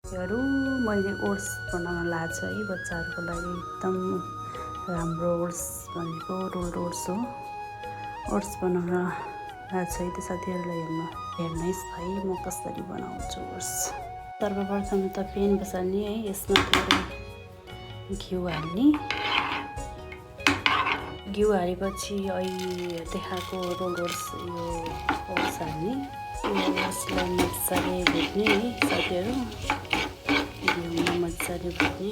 मैले ओट्स बनाउन लाएको छु है बच्चाहरूको लागि एकदम राम्रो ओट्स भनेको रोल्ड ओट्स हो। ओट्स बनाउन लाएको छु है त्यो साथीहरूलाई हेर्नुहोस् है म कसरी बनाउँछु ओट्स। सर्वप्रथम त पेन बसाल्ने है, यसमा थोरै घिउ हाल्ने। घिउ हालेपछि अहिले देखाएको रोल्ड ओट्स यो ओट्स हाल्ने। ओट्सलाई मजाले भुट्ने है साथीहरू, घिउमा मजाले भुट्ने।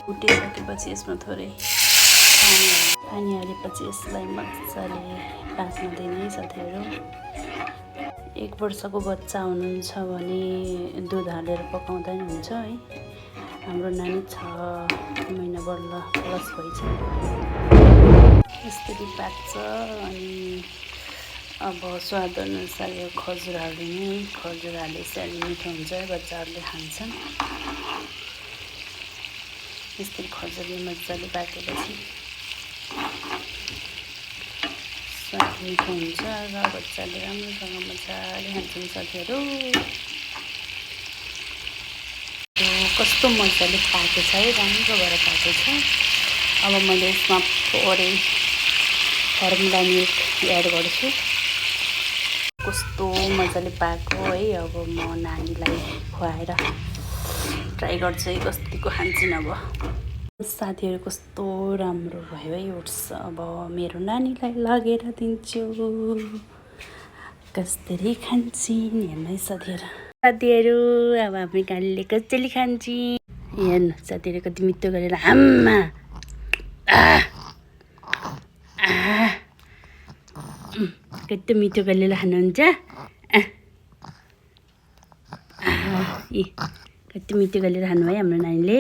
भुटिसकेपछि यसमा थोरै पानी हालेपछि यसलाई मजाले पाक्न दिने साथीहरू। 1 वर्षको बच्चा हुनुहुन्छ भने दुध हालेर पकाउँदा नि हुन्छ है। हाम्रो नानी 6 महिना बल्ल प्लस भइसक्यो। यसरी पाक्छ। अनि अब स्वाद अनुसार यो खजुर हालिदिने। खजुर हालेपछि अलि मिठो हुन्छ, बच्चाहरूले खान्छन्। यसरी खजुरले मजाले पाकेपछि स्वाद मिठो हुन्छ र बच्चाले राम्रोसँग मजाले खान्छन् साथीहरू। कस्तो मजाले पाकेछ है, राम्रो भएर पाकेछ। अब मैले यसमा थोरै फर्मुला मिल्क एड गर्छु। कस्तो मजाले पाको है। अब म नानीलाई खुवाएर ट्राई गर्छु है कतिको खान्छन्। अब साथीहरू कस्तो राम्रो भयो है ओट्स। अब मेरो नानीलाई लगेर दिन्छु कसरी खान्छन् हेर्नु है साथीहरू। अब आफ्नो नानीले कसरी खान्छन् हेर्नु साथीहरू, कति मिठो गरेर आम्मा कति मिठो गरेर खानुहुन्छ। कति मिठो गरेर खानुभयो हाम्रो नानीले।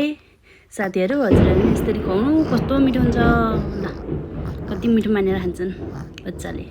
साथीहरू हजुरहरूले यसरी खुवाउनु, कस्तो मिठो हुन्छ। ल कति मिठो मानेर खान्छन् बच्चाले।